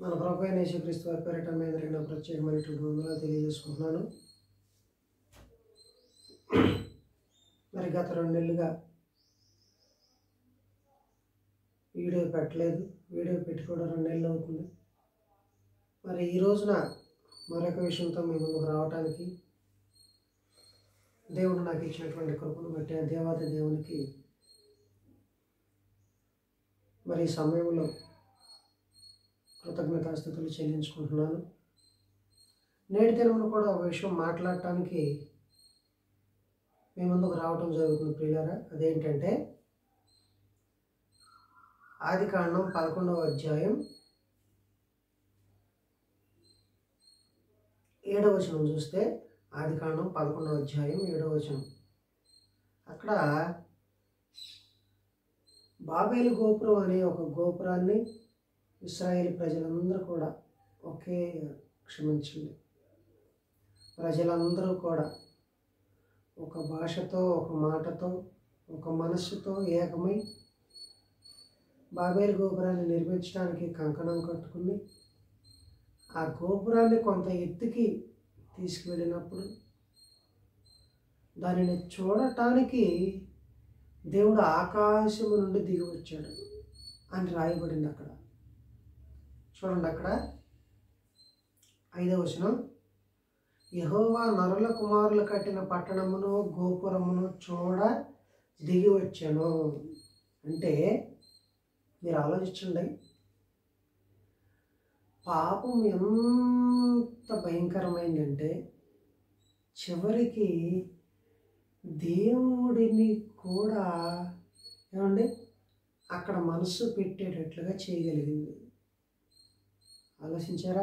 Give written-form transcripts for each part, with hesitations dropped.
మన ప్రభు అయిన యేసుక్రీస్తు వారి పేరిట మీ అందరికీ నా ప్రత్యేకమైనటువంటి వందనాలు తెలియజేసుకుంటున్నాను. మరి గత 2 నెలలుగా వీడియో పెట్టలేదు. వీడియో పెట్టి కూడా 2 నెలలు అవుతుంది. మరి ఈ రోజున మరొక విషయంతో మీ ముందుకు రావడానికి దేవుడు నాకు ఇచ్చినటువంటి కృపను బట్టి ఆ దేవాది దేవునికి మరి ఈ సమయంలో కృతజ్ఞతాస్తుతులు చెల్లించుకుంటున్నాను. నేటి దినమున కూడా ఒక విషయం మాట్లాడటానికి మీ ముందుకు రావడం జరుగుతుంది ప్రియులారా. అదేంటంటే ఆదికాండం 11వ అధ్యాయం 7వ వచనం చూస్తే, ఆదికాండం 11వ అధ్యాయం 7వ వచనం, అక్కడ బాబేలు గోపురం అనే ఒక గోపురాన్ని ఇశ్రాయేల్ ప్రజలందరూ కూడా ప్రజలందరూ కూడా ఒక భాషతో, ఒక మాటతో, ఒక మనస్సుతో ఏకమై బాబేలు గోపురాన్ని నిర్మించడానికి కంకణం కట్టుకుని ఆ గోపురాన్ని కొంత ఎత్తుకి తీసుకువెళ్ళినప్పుడు దానిని చూడటానికి దేవుడు ఆకాశము నుండి దిగి వచ్చాడు అని రాయబడింది అక్కడ. చూడండి, అక్కడ 5వ వచనం, యెహోవా నరుల కుమారులు కట్టిన పట్టణమును గోపురమును చూడ దిగి వచ్చాను. అంటే మీరు ఆలోచించండి, పాపం ఎంత భయంకరమైందంటే చివరికి దేవుడిని కూడా ఏమండి అక్కడ మనసు పెట్టేటట్లుగా చేయగలిగింది. ఆలోచించారా?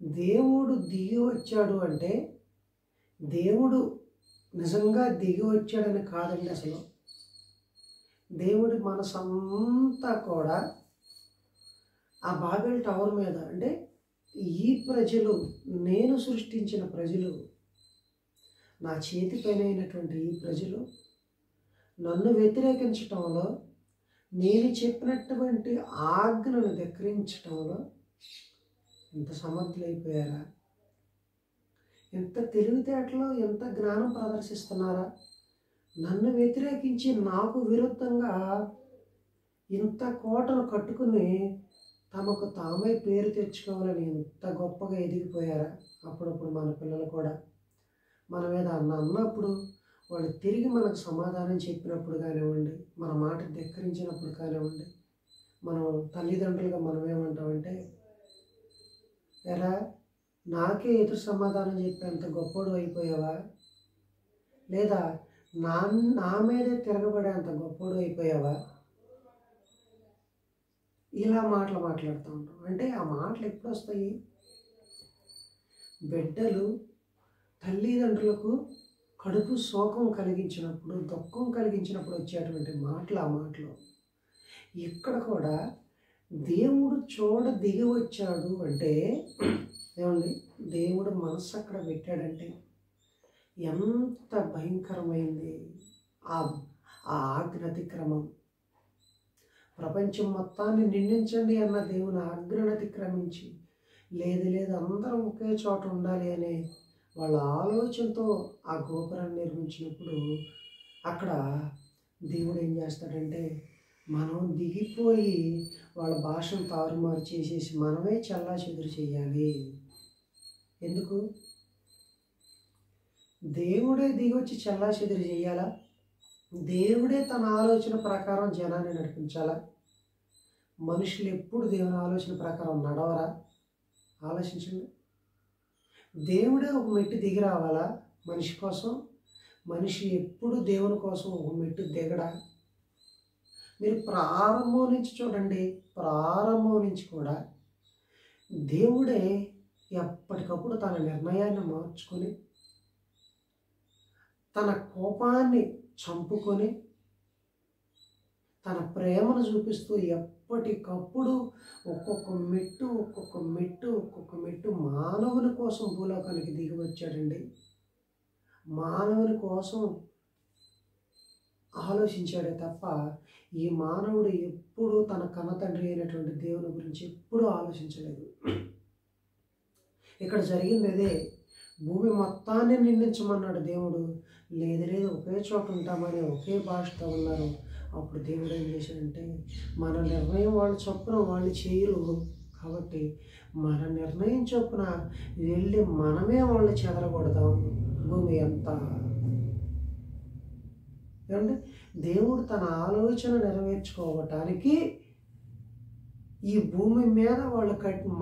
దేవుడు దిగి వచ్చాడు అంటే దేవుడు నిజంగా దిగి వచ్చాడని కాదండి. అసలు దేవుడి మనసంతా కూడా ఆ బాబెల్ టవర్ మీద, అంటే ఈ ప్రజలు, నేను సృష్టించిన ప్రజలు, నా చేతి పైన అయినటువంటి ఈ ప్రజలు నన్ను వ్యతిరేకించటంలో, నేను చెప్పినటువంటి ఆజ్ఞను ధిక్కరించటంలో ఎంత సమర్థులైపోయారా? ఎంత తెలివితేటలో, ఎంత జ్ఞానం ప్రదర్శిస్తున్నారా? నన్ను వ్యతిరేకించి నాకు విరుద్ధంగా ఇంత కోటను కట్టుకుని తమకు తామే పేరు తెచ్చుకోవాలని ఎంత గొప్పగా ఎదిగిపోయారా? అప్పుడప్పుడు మన పిల్లలు కూడా మన మీద అన్నప్పుడు వాళ్ళు తిరిగి మనకు సమాధానం చెప్పినప్పుడు కానివ్వండి, మన మాట ధిక్కరించినప్పుడు కానివ్వండి, మనం తల్లిదండ్రులుగా మనం ఏమంటామంటే, ఎరా నాకే ఎదురు సమాధానం చెప్పేంత గొప్పడు అయిపోయావా, లేదా నా మీదే తిరగబడేంత గొప్పడు అయిపోయావా, ఇలా మాటలు మాట్లాడుతూ ఉంటాం. అంటే ఆ మాటలు ఎప్పుడు వస్తాయి? బిడ్డలు తల్లిదండ్రులకు కడుపు శోకం కలిగించినప్పుడు, దుఃఖం కలిగించినప్పుడు వచ్చేటువంటి మాటలు ఆ మాటలు. ఇక్కడ కూడా దేవుడు చూడ దిగి వచ్చాడు అంటే ఏమండి, దేవుడు మనస్సు అక్కడ పెట్టాడంటే ఎంత భయంకరమైంది ఆ ఆజ్ఞాతిక్రమం. ప్రపంచం మొత్తాన్ని నిందించండి అన్న దేవుని ఆజ్ఞను అతిక్రమించి, లేదు అందరం ఒకే చోట ఉండాలి అనే వాళ్ళ ఆలోచనతో ఆ గోపురాన్ని నిర్మించినప్పుడు అక్కడ దేవుడు ఏం చేస్తాడంటే, మనం దిగిపోయి వాళ్ళ భాషను తారుమారు చేసేసి మనమే చల్లా చెదురు చేయాలి. ఎందుకు? దేవుడే దిగి వచ్చి చల్లా చెదురు చేయాలా? దేవుడే తన ఆలోచన ప్రకారం జనాన్ని నడిపించాలా? మనుషులు ఎప్పుడు దేవుని ఆలోచన ప్రకారం నడవరా? ఆలోచించండి. దేవుడే ఒక మెట్టు దిగి రావాలా మనిషి కోసం? మనిషి ఎప్పుడు దేవుని కోసం ఒక మెట్టు దిగడా? మీరు ప్రారంభం నుంచి చూడండి, ప్రారంభం నుంచి కూడా దేవుడే ఎప్పటికప్పుడు తన నిర్ణయాన్ని మార్చుకొని, తన కోపాన్ని చంపుకొని, తన ప్రేమను చూపిస్తూ ఎప్పటికప్పుడు ఒక్కొక్క మెట్టు మానవుని కోసం భూలోకానికి దిగి వచ్చాడండి. మానవుని కోసం ఆలోచించాడే తప్ప ఈ మానవుడు ఎప్పుడూ తన కన్నతండ్రి అయినటువంటి దేవుని గురించి ఎప్పుడూ ఆలోచించలేదు. ఇక్కడ జరిగింది అదే. భూమి మొత్తాన్ని నిందించమన్నాడు దేవుడు. లేదు లేదు, ఒకే చోట ఉంటామని ఒకే భాషతో ఉన్నారు. అప్పుడు దేవుడు ఏం చేశాడంటే, మన నిర్ణయం వాళ్ళ చొప్పున వాళ్ళు చేయరు కాబట్టి మన నిర్ణయం చొప్పున వెళ్ళి మనమే వాళ్ళు చెదరగొడదాం భూమి అంతా. ఏమంటే దేవుడు తన ఆలోచన నెరవేర్చుకోవటానికి ఈ భూమి మీద వాళ్ళు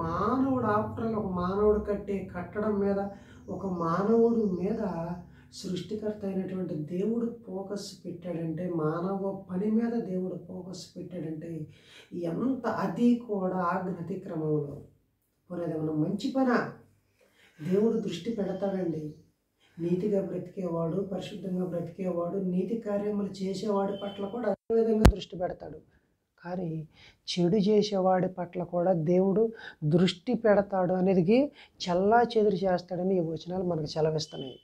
మానవుడు ఆఫ్టర్ ఒక మానవుడు కట్టే కట్టడం మీద, ఒక మానవుడి మీద సృష్టికర్త అయినటువంటి దేవుడు ఫోకస్ పెట్టాడంటే, మానవ పని మీద దేవుడు ఫోకస్ పెట్టాడంటే ఎంత, అది కూడా ఆజ్ఞ అతిక్రమంలో. పోనేది ఏమన్నా మంచి పనా? దేవుడు దృష్టి పెడతాడండి. నీతిగా బ్రతికేవాడు, పరిశుద్ధంగా బ్రతికేవాడు, నీతి కార్యములు చేసేవాడి పట్ల కూడా అదే విధంగా దృష్టి పెడతాడు. కానీ చెడు చేసేవాడి పట్ల కూడా దేవుడు దృష్టి పెడతాడు అనేది చల్లా చెదురు చేస్తాడని ఈ వచనాలు మనకు సెలవిస్తున్నాయి.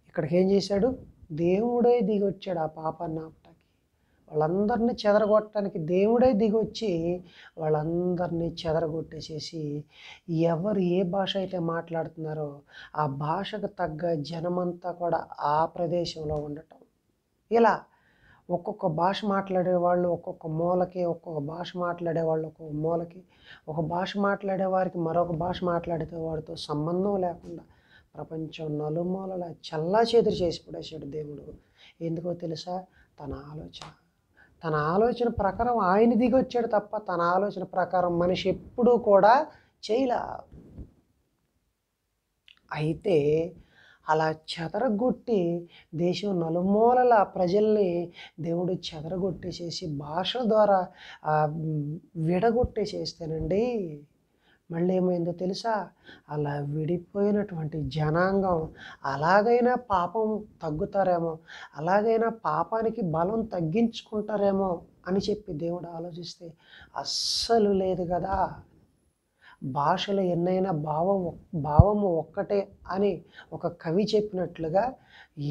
ఇక్కడికి ఏం చేశాడు? దేవుడే దిగి వచ్చాడు ఆ పాపాన్ని ఆపటానికి. వాళ్ళందరినీ చెదరగొట్టడానికి దేవుడే దిగి వచ్చి వాళ్ళందరినీ చెదరగొట్టేసేసి ఎవరు ఏ భాష అయితే మాట్లాడుతున్నారో ఆ భాషకు తగ్గ జనమంతా కూడా ఆ ప్రదేశంలో ఉండటం. ఇలా ఒక్కొక్క భాష మాట్లాడేవాళ్ళు ఒక్కొక్క మూలకి, ఒక్కొక్క భాష మాట్లాడేవాళ్ళు ఒక్కొక్క మూలకి, ఒక భాష మాట్లాడేవారికి మరొక భాష మాట్లాడితే వాడితో సంబంధం లేకుండా ప్రపంచం నలుమూలల చల్లా చెదురు చేసి పడేసాడు దేవుడు. ఎందుకో తెలుసా? తన ఆలోచన ప్రకారం ఆయన దిగి వచ్చాడు తప్ప తన ఆలోచన ప్రకారం మనిషి ఎప్పుడూ కూడా చేయలే. అయితే అలా చెదరగొట్టి దేశం నలుమూలల ప్రజల్ని దేవుడు చెదరగొట్టేసేసి భాషల ద్వారా విడగొట్టేసేస్తేనండి మళ్ళీ ఏమైందో తెలుసా? అలా విడిపోయినటువంటి జనాంగం అలాగైనా పాపం తగ్గుతారేమో, అలాగైనా పాపానికి బలం తగ్గించుకుంటారేమో అని చెప్పి దేవుడు ఆలోచిస్తే అస్సలు లేదు కదా. భాషలు ఎన్నైనా భావము ఒక్కటే అని ఒక కవి చెప్పినట్లుగా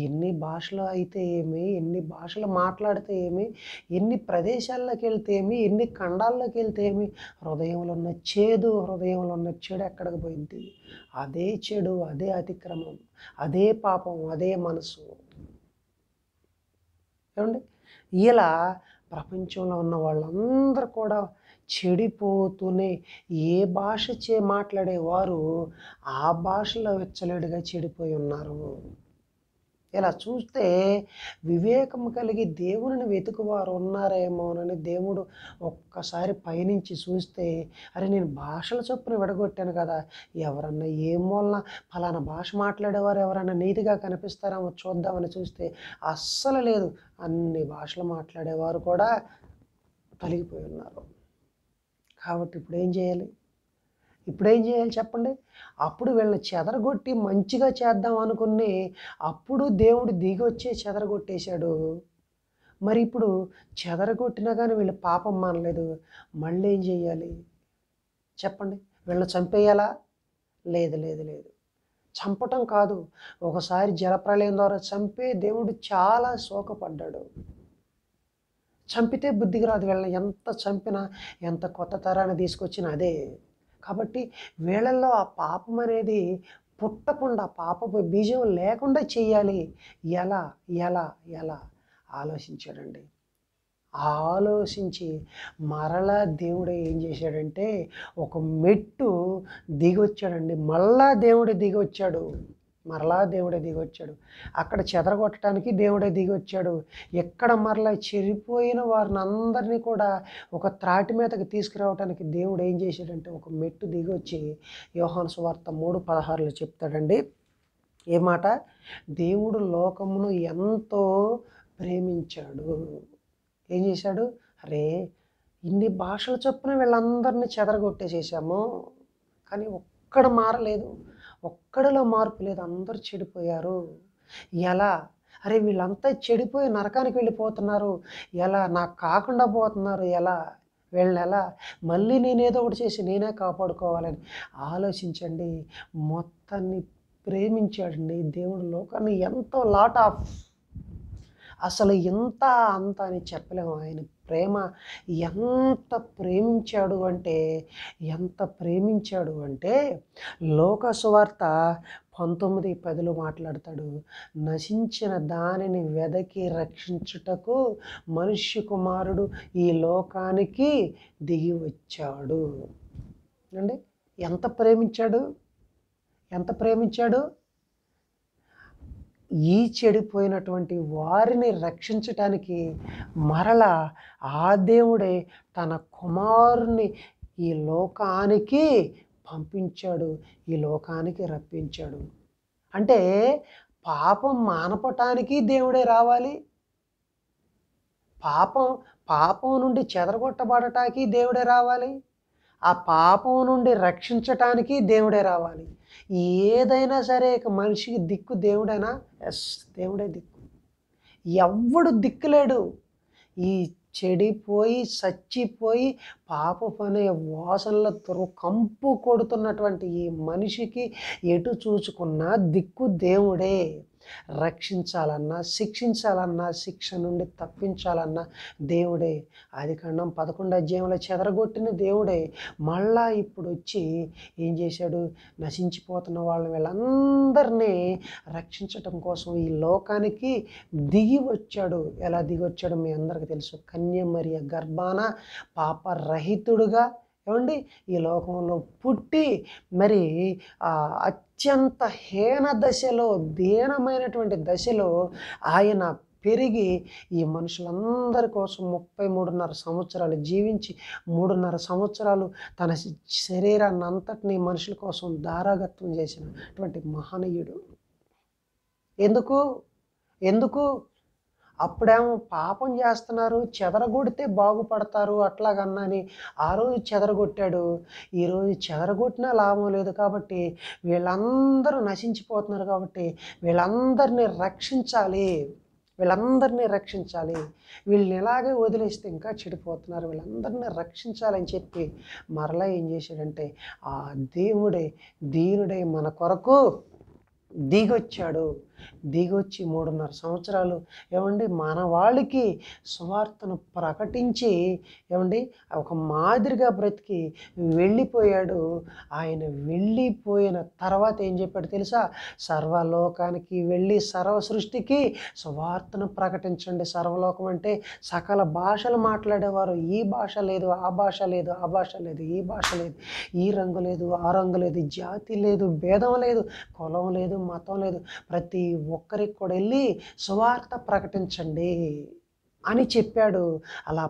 ఎన్ని భాషలు అయితే ఏమి, ఎన్ని భాషలు మాట్లాడితే ఏమి, ఎన్ని ప్రదేశాల్లోకి వెళ్తే ఏమి, ఎన్ని ఖండాల్లోకి వెళ్తే ఏమి, హృదయంలో ఉన్న చెడు ఎక్కడికి పోయింది? అదే చెడు, అదే అతిక్రమం, అదే పాపం, అదే మనసు. ఏమండి? ఇలా ప్రపంచంలో ఉన్న వాళ్ళందరూ కూడా చెడిపోతూనే ఏ భాష మాట్లాడేవారు ఆ భాషలో విచ్చలవిడిగా చెడిపోయి ఉన్నారు. ఇలా చూస్తే వివేకం కలిగి దేవుని వెతుకువారు ఉన్నారేమోనని దేవుడు ఒక్కసారి పైనుంచి చూస్తే, అరే నేను భాషల చొప్పున విడగొట్టాను కదా, ఎవరన్నా ఏ మూలన ఫలానా భాష మాట్లాడేవారు ఎవరన్నా నీతిగా కనిపిస్తారేమో చూద్దామని చూస్తే అస్సలు లేదు. అన్ని భాషలు మాట్లాడేవారు కూడా తొలగిపోయి ఉన్నారు. కాబట్టి ఇప్పుడు ఏం చేయాలి చెప్పండి? అప్పుడు వీళ్ళని చెదరగొట్టి మంచిగా చేద్దాం అనుకుని అప్పుడు దేవుడు దిగి వచ్చి చెదరగొట్టేశాడు. మరి ఇప్పుడు చెదరగొట్టినా కానీ వీళ్ళు పాపం మానలేదు. మళ్ళీ ఏం చేయాలి చెప్పండి? వీళ్ళని చంపేయాలా? లేదు లేదు లేదు, చంపటం కాదు. ఒకసారి జలప్రళయం ద్వారా చంపే దేవుడు చాలా శోకపడ్డాడు. చంపితే బుద్ధికి రాదు. వీళ్ళని ఎంత చంపినా, ఎంత కొత్త తరాన్ని తీసుకొచ్చినా అదే. కాబట్టి వీళ్ళల్లో ఆ పాపం అనేది పుట్టకుండా, పాపపు బీజం లేకుండా చెయ్యాలి. ఎలా ఎలా ఎలా ఆలోచించాడండి. ఆలోచించి మరలా దేవుడే ఏం చేశాడంటే ఒక మెట్టు దిగొచ్చాడండి. మరలా దేవుడే దిగొచ్చాడు. అక్కడ చెదరగొట్టడానికి దేవుడే దిగొచ్చాడు. ఎక్కడ మరలా చెడిపోయిన వారిని అందరినీ కూడా ఒక త్రాటి మీదకి తీసుకురావడానికి దేవుడు ఏం చేశాడంటే ఒక మెట్టు దిగొచ్చి యోహాను సువార్త 3:16 చెప్తాడండి. ఏ మాట? దేవుడు లోకమును ఎంతో ప్రేమించాడు. ఏం చేశాడు? అరే ఇన్ని భాషల చొప్పున వీళ్ళందరినీ చెదరగొట్టేసేసాము, కానీ ఒక్కడ మారలేదు, ఒక్కడిలో మార్పు లేదు, అందరూ చెడిపోయారు. ఎలా? అరే వీళ్ళంతా చెడిపోయి నరకానికి వెళ్ళిపోతున్నారు, ఎలా? నాకు కాకుండా పోతున్నారు, ఎలా? వీళ్ళని ఎలా మళ్ళీ నేనేదో ఒకటి చేసి నేనే కాపాడుకోవాలని ఆలోచించండి. మొత్తాన్ని ప్రేమించాడండి దేవుడు లోకాన్ని ఎంతో. లాట్ ఆఫ్ అసలు ఇంత అంత అని చెప్పలేము. ఆయన ప్రేమ ఎంత ప్రేమించాడు అంటే ఎంత ప్రేమించాడు అంటే లోక సువార్త 19:10 మాట్లాడతాడు. నశించిన దానిని వెదకి రక్షించుటకు మనుష్య కుమారుడు ఈ లోకానికి దిగి వచ్చాడు అండి. ఎంత ప్రేమించాడు, ఎంత ప్రేమించాడు. ఈ చెడిపోయినటువంటి వారిని రక్షించటానికి మరలా ఆ దేవుడే తన కుమారుని ఈ లోకానికి పంపించాడు, ఈ లోకానికి రప్పించాడు. అంటే పాపం మానపటానికి దేవుడే రావాలి, పాపం నుండి చెదరగొట్టబడటానికి దేవుడే రావాలి, ఆ పాపం నుండి రక్షించటానికి దేవుడే రావాలి. ఏదైనా సరే ఇక మనిషికి దిక్కు దేవుడేనా? ఎస్, దేవుడే దిక్కు. ఎవ్వడు దిక్కులేడు. ఈ చెడిపోయి చచ్చిపోయి పాపమనే వాసనలతో కంపు కొడుతున్నటువంటి ఈ మనిషికి ఎటు చూచుకున్నా దిక్కు దేవుడే. రక్షించాలన్నా, శిక్షించాలన్నా, శిక్ష నుండి తప్పించాలన్నా దేవుడే. ఆదికాండం 11వ అధ్యాయంలో చెదరగొట్టిన దేవుడే మళ్ళా ఇప్పుడు వచ్చి ఏం చేశాడు? నశించిపోతున్న వాళ్ళని వీళ్ళందరినీ రక్షించటం కోసం ఈ లోకానికి దిగి వచ్చాడు. ఎలా దిగి వచ్చాడు మీ అందరికీ తెలుసు. కన్యమరియ గర్భాన పాపరహితుడుగా ఏమండి ఈ లోకంలో పుట్టి మరి అత్యంత హీన దశలో, దీనమైనటువంటి దశలో ఆయన పెరిగి ఈ మనుషులందరి కోసం 33.5 సంవత్సరాలు జీవించి 3.5 సంవత్సరాలు తన శరీరాన్ని అంతటినీ మనుషుల కోసం దారాగత్వం చేసినటువంటి మహనీయుడు. ఎందుకు అప్పుడేమో పాపం చేస్తున్నారు, చెదరగొడితే బాగుపడతారు అట్లాగన్నాని ఆ రోజు చెదరగొట్టాడు. ఈరోజు చెదరగొట్టినా లాభం లేదు కాబట్టి వీళ్ళందరూ నశించిపోతున్నారు కాబట్టి వీళ్ళందరినీ రక్షించాలి, వీళ్ళని ఎలాగే వదిలేస్తే ఇంకా చెడిపోతున్నారు, వీళ్ళందరినీ రక్షించాలని చెప్పి మరలా ఏం చేశాడంటే ఆ దేవుడే దీనుడై మన కొరకు దిగొచ్చాడు. దిగొచ్చి 3.5 సంవత్సరాలు ఏమండి మానవాళికి సువార్తను ప్రకటించి ఏమండి ఒక మాదిరిగా బ్రతికి వెళ్ళిపోయాడు. ఆయన వెళ్ళిపోయిన తర్వాత ఏం చెప్పాడు తెలుసా? సర్వలోకానికి వెళ్ళి సర్వ సృష్టికి సువార్తను ప్రకటించండి. సర్వలోకం అంటే సకల భాషలు మాట్లాడేవారు. ఈ భాష లేదు, ఆ భాష లేదు, ఆ భాష లేదు, ఈ భాష లేదు, ఈ రంగు లేదు, ఆ రంగు లేదు, జాతి లేదు, భేదం లేదు, కులం లేదు, మతం లేదు, ప్రతి ఒక్కరికి కూడా వెళ్ళి సువార్త ప్రకటించండి అని చెప్పాడు. అలా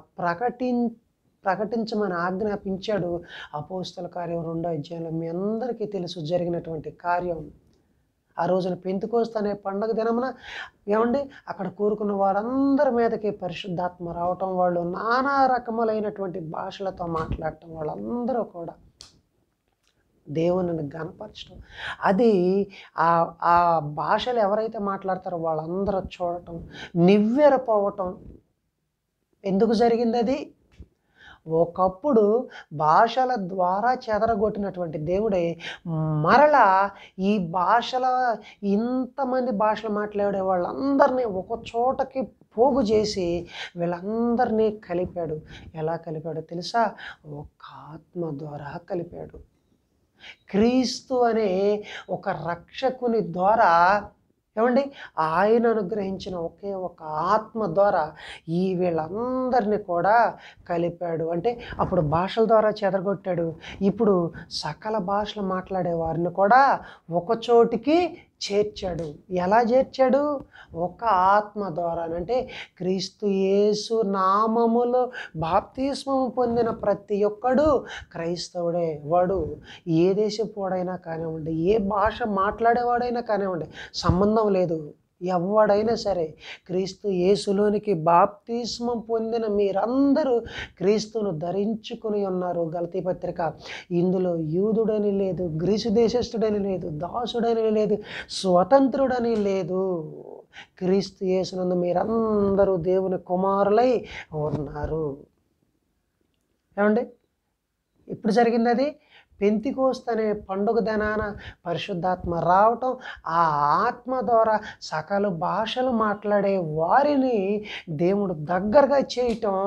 ప్రకటించమని ఆజ్ఞాపించాడు. అపోస్తల కార్యం 2వ అధ్యాయంలో మీ అందరికీ తెలుసు జరిగినటువంటి కార్యం. ఆ రోజున పెంతెకోస్తు అనే పండుగ దినమున ఏమండి అక్కడ కూరుకున్న వారందరి మీదకి పరిశుద్ధాత్మ రావటం, వాళ్ళు నానా రకములైనటువంటి భాషలతో మాట్లాడటం, వాళ్ళందరూ కూడా దేవునిని గణపరచడం, అది ఆ భాషలు ఎవరైతే మాట్లాడతారో వాళ్ళందరూ చూడటం, నివ్వెరపోవటం. ఎందుకు జరిగింది అది? ఒకప్పుడు భాషల ద్వారా చెదరగొట్టినటువంటి దేవుడే మరలా ఈ భాషల ఇంతమంది భాషలు మాట్లాడే వాళ్ళందరినీ ఒక చోటకి పోగు చేసి వీళ్ళందరినీ కలిపాడు. ఎలా కలిపాడో తెలుసా? ఒక ఆత్మ ద్వారా కలిపాడు. క్రీస్తు అనే ఒక రక్షకుని ద్వారా ఏమండి ఆయన అనుగ్రహించిన ఒకే ఒక ఆత్మ ద్వారా ఈ వీళ్ళందరినీ కూడా కలిపాడు. అంటే అప్పుడు భాషల ద్వారా చెదరగొట్టాడు, ఇప్పుడు సకల భాషలు మాట్లాడే వారిని కూడా ఒక చోటికి చేర్చాడు. ఎలా చేర్చాడు? ఒక ఆత్మ ద్వారా. అంటే క్రీస్తు యేసు నామములో బాప్తిస్మము పొందిన ప్రతి ఒక్కడు క్రైస్తవుడే. వాడు ఏ దేశపోడైనా కానివ్వండి, ఏ భాష మాట్లాడేవాడైనా కానివ్వండి, సంబంధం లేదు. ఎవడైనా సరే క్రీస్తు యేసులోనికి బాప్తిస్మం పొందిన మీరందరూ క్రీస్తును ధరించుకుని ఉన్నారు. గలతీ పత్రిక. ఇందులో యూదుడని లేదు, గ్రీసు దేశస్థుడని లేదు, దాసుడని లేదు, స్వతంత్రుడని లేదు. క్రీస్తు యేసునందు మీరందరూ దేవుని కుమారులై ఉన్నారు. ఏమండి ఎప్పుడు జరిగింది అది? పెంతికోస్తు అనే పండుగ దినాన పరిశుద్ధాత్మ రావటం, ఆ ఆత్మ ద్వారా సకల భాషలు మాట్లాడే వారిని దేవుడు దగ్గరగా చేయటం,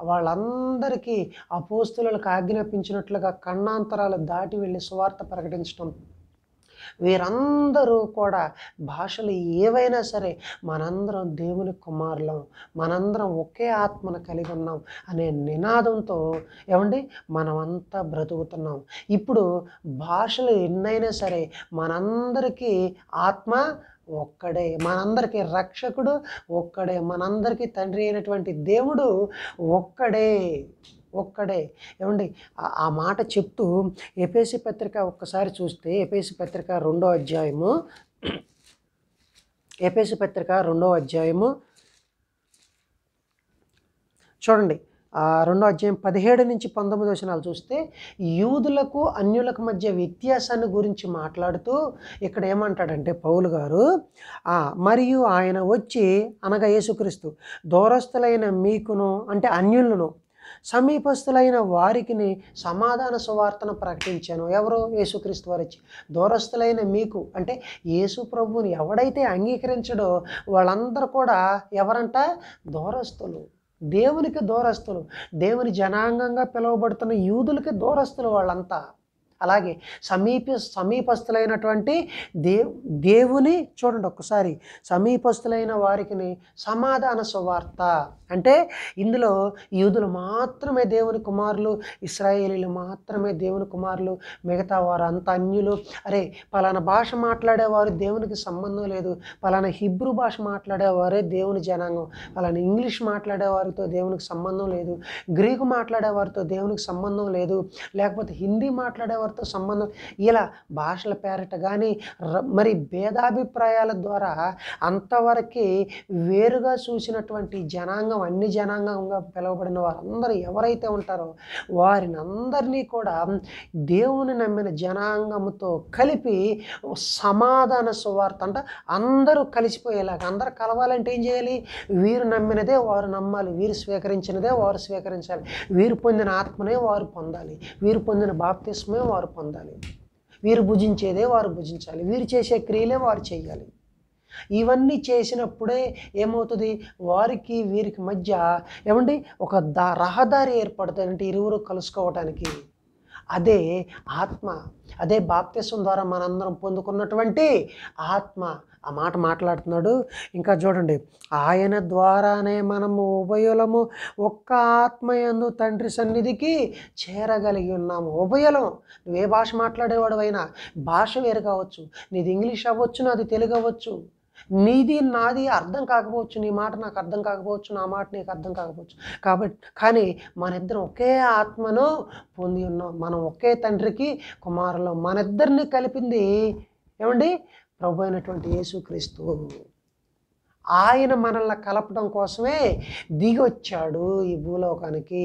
వాళ్ళందరికీ అపోస్తులకు ఆజ్ఞాపించినట్లుగా ఖండాంతరాలు దాటి వెళ్ళి సువార్త ప్రకటించడం, వీరందరూ కూడా భాషలు ఏవైనా సరే మనందరం దేవుని కుమారులం, మనందరం ఒకే ఆత్మను కలిగి ఉన్నాం అనే నినాదంతో ఏమండి మనమంతా బ్రతుకుతున్నాం. ఇప్పుడు భాషలు ఎన్నైనా సరే మనందరికీ ఆత్మ ఒక్కడే, మనందరికీ రక్షకుడు ఒక్కడే, మనందరికీ తండ్రి అయినటువంటి దేవుడు ఒక్కడే. ఏమండి ఆ మాట చెప్తూ ఎఫెసీ పత్రిక ఒక్కసారి చూస్తే ఎఫెసీ పత్రిక 2వ అధ్యాయము చూడండి, 2వ అధ్యాయం 17 నుంచి 19 వచనాలు చూస్తే యూదులకు అన్యులకు మధ్య వ్యత్యాసాన్ని గురించి మాట్లాడుతూ ఇక్కడ ఏమంటాడంటే పౌలు గారు, మరియు ఆయన వచ్చి అనగా యేసుక్రీస్తు దూరస్థులైన మీకును అంటే అన్యులను సమీపస్థులైన వారికి సమాధాన సువార్తను ప్రకటించాను. ఎవరు? యేసుక్రీస్తు వారు వచ్చి దూరస్థులైన మీకు అంటే యేసు ప్రభువుని ఎవడైతే అంగీకరించడో వాళ్ళందరూ కూడా ఎవరంట? దూరస్థులు, దేవునికి దూరస్థులు, దేవుని జనాంగంగా పిలువబడుతున్న యూదులకి దూరస్థులు వాళ్ళంతా. అలాగే సమీపస్థులైనటువంటి దేవుని చూడండి ఒక్కసారి, సమీపస్థులైన వారికి సమాధాన సువార్త అంటే ఇందులో యూదులు మాత్రమే దేవుని కుమారులు, ఇశ్రాయేలీలు మాత్రమే దేవుని కుమారులు, మిగతా వారు అంత అన్యులు. అరే పలానా భాష మాట్లాడేవారు దేవునికి సంబంధం లేదు, పలానా హిబ్రూ భాష మాట్లాడేవారే దేవుని జనాంగం, పలానా ఇంగ్లీష్ మాట్లాడేవారితో దేవునికి సంబంధం లేదు, గ్రీకు మాట్లాడేవారితో దేవునికి సంబంధం లేదు, లేకపోతే హిందీ మాట్లాడేవారితో సంబంధం, ఇలా భాషల పేరట కానీ మరి భేదాభిప్రాయాల ద్వారా అంతవరకు వేరుగా చూసినటువంటి జనాంగం, అన్ని జనాంగంగా పిలువబడిన వారందరూ ఎవరైతే ఉంటారో వారిని అందరినీ కూడా దేవుని నమ్మిన జనాంగముతో కలిపి సమాధాన సువార్త అంటే అందరూ కలిసిపోయేలాగా, అందరూ కలవాలంటే ఏం చేయాలి? వీరు నమ్మినదే వారు నమ్మాలి, వీరు స్వీకరించినదే వారు స్వీకరించాలి, వీరు పొందిన ఆత్మనే వారు పొందాలి, వీరు పొందిన బాప్తిస్మే వారు పొందాలి, వీరు భుజించేదే వారు భుజించాలి, వీరు చేసే క్రియలే వారు చేయాలి. ఇవన్నీ చేసినప్పుడే ఏమవుతుంది? వారికి వీరికి మధ్య ఏమండి ఒక రహదారి ఏర్పడుతుంది, అంటే ఇరువురు కలుసుకోవటానికి. అదే ఆత్మ, అదే బాప్తిస్మం ద్వారా మనందరం పొందుకున్నటువంటి ఆత్మ. ఆ మాట మాట్లాడుతున్నాడు. ఇంకా చూడండి, ఆయన ద్వారానే మనము ఉభయులము ఒక్క ఆత్మయందు తండ్రి సన్నిధికి చేరగలిగి ఉన్నాము. ఉభయులం. నువ్వే భాష మాట్లాడేవాడు అయినా, భాష వేరు కావచ్చు, నీది ఇంగ్లీష్ అవ్వచ్చు, నాది తెలుగు అవ్వచ్చు, నీది నాది అర్థం కాకపోవచ్చు, నీ మాట నాకు అర్థం కాకపోవచ్చు, నా మాట నీకు అర్థం కాకపోవచ్చు, కానీ మన ఇద్దరం ఒకే ఆత్మను పొంది ఉన్నాం, మనం ఒకే తండ్రికి కుమారులు. మన ఇద్దరిని కలిపింది ఏమండి? ప్రభు అయినటువంటి యేసుక్రీస్తు. ఆయన మనల్ని కలపడం కోసమే దిగొచ్చాడు ఈ భూలోకానికి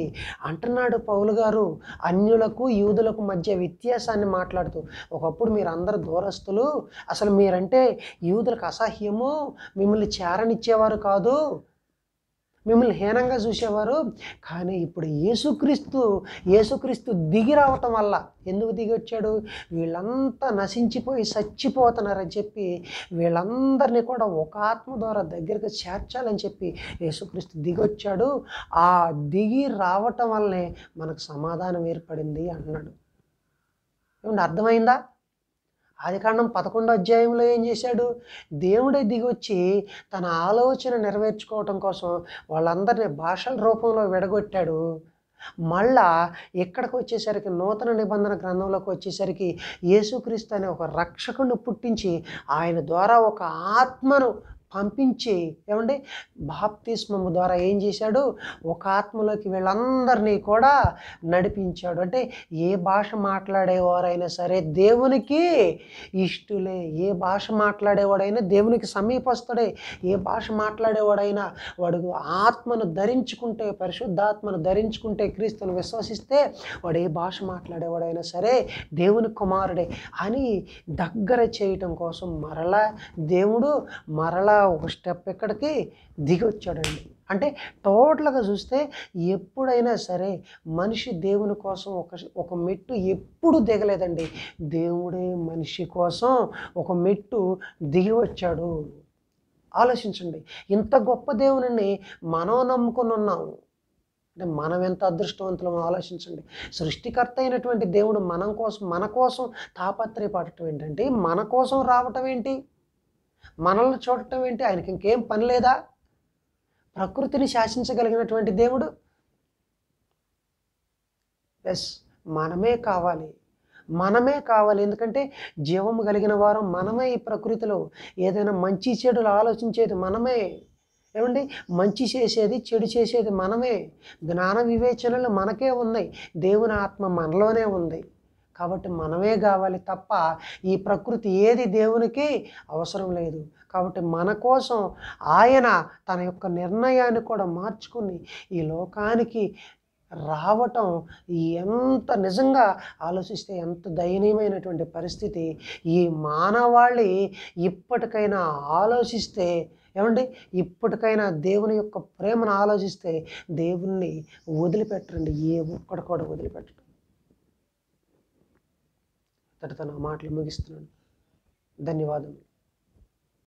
అంటున్నాడు పౌలు గారు. అన్యులకు యూదులకు మధ్య వ్యత్యాసాన్ని మాట్లాడుతూ, ఒకప్పుడు మీరు అందరు దూరస్తులు, అసలు మీరంటే యూదులకు అసహ్యము, మిమ్మల్ని చేరనిచ్చేవారు కాదు, మిమ్మల్ని హీనంగా చూసేవారు, కానీ ఇప్పుడు యేసుక్రీస్తు దిగి రావటం వల్ల, ఎందుకు దిగి వచ్చాడు? వీళ్ళంతా నశించిపోయి చచ్చిపోతున్నారని చెప్పి వీళ్ళందరినీ కూడా ఒక ఆత్మ ద్వారా దగ్గరికి చేర్చాలని చెప్పి యేసుక్రీస్తు దిగి వచ్చాడు. ఆ దిగి రావటం వల్లనే మనకు సమాధానం ఏర్పడింది అంటున్నాడు. ఏమంటే అర్థమైందా? ఆదికాండం 11వ అధ్యాయంలో ఏం చేశాడు? దేవుడే దిగొచ్చి తన ఆలోచన నెరవేర్చుకోవటం కోసం వాళ్ళందరినీ భాషల రూపంలో విడగొట్టాడు. మళ్ళా ఎక్కడికి వచ్చేసరికి నూతన నిబంధన గ్రంథంలోకి వచ్చేసరికి యేసుక్రీస్తు అనే ఒక రక్షకుడిని పుట్టించి ఆయన ద్వారా ఒక ఆత్మను పంపించి ఏమండి బాప్తిస్మము ద్వారా ఏం చేశాడు? ఒక ఆత్మలోకి వీళ్ళందరినీ కూడా నడిపించాడు. అంటే ఏ భాష మాట్లాడేవారైనా సరే దేవునికి ఇష్టులే, ఏ భాష మాట్లాడేవాడైనా దేవునికి సమీపస్తుడే, ఏ భాష మాట్లాడేవాడైనా వాడు ఆత్మను ధరించుకుంటే, పరిశుద్ధాత్మను ధరించుకుంటే, క్రీస్తును విశ్వసిస్తే వాడు ఏ భాష మాట్లాడేవాడైనా సరే దేవుని కుమారుడే అని దగ్గర చేయటం కోసం దేవుడు మరలా ఒక స్టెప్ ఎక్కడికి దిగి వచ్చాడండి. అంటే టోటల్గా చూస్తే ఎప్పుడైనా సరే మనిషి దేవుని కోసం ఒక మెట్టు ఎప్పుడు దిగలేదండి. దేవుడే మనిషి కోసం ఒక మెట్టు దిగి వచ్చాడు. ఆలోచించండి, ఇంత గొప్ప దేవుని మనం నమ్ముకొని ఉన్నాము అంటే మనం ఎంత అదృష్టవంతులమో ఆలోచించండి. సృష్టికర్త అయినటువంటి దేవుడు మన కోసం తాపత్రయపడటం ఏంటంటే, మన కోసం రావటం ఏంటి, మనల్ని చూడటం ఏంటి, ఆయనకి ఇంకేం పని లేదా? ప్రకృతిని శాసించగలిగినటువంటి దేవుడు. ఎస్, మనమే కావాలి. ఎందుకంటే జీవము కలిగిన వారం మనమే. ఈ ప్రకృతిలో ఏదైనా మంచి చెడులు ఆలోచించేది మనమే. ఏమండి, మంచి చేసేది చెడు చేసేది మనమే. జ్ఞాన వివేచనలు మనకే ఉన్నాయి. దేవుని ఆత్మ మనలోనే ఉంది. కాబట్టి మనమే కావాలి తప్ప ఈ ప్రకృతి ఏది దేవునికి అవసరం లేదు. కాబట్టి మన కోసం ఆయన తన యొక్క నిర్ణయాన్ని కూడా మార్చుకుని ఈ లోకానికి రావటం ఎంత నిజంగా ఆలోచిస్తే ఎంత దయనీయమైనటువంటి పరిస్థితి. ఈ మానవాళి ఇప్పటికైనా ఆలోచిస్తే, ఏమండి, ఇప్పటికైనా దేవుని యొక్క ప్రేమను ఆలోచిస్తే దేవుణ్ణి వదిలిపెట్టండి. ఏ ఒక్కడు కూడా వదిలిపెట్టడం. తన మాటలు ముగిస్తున్నాను. ధన్యవాదములు.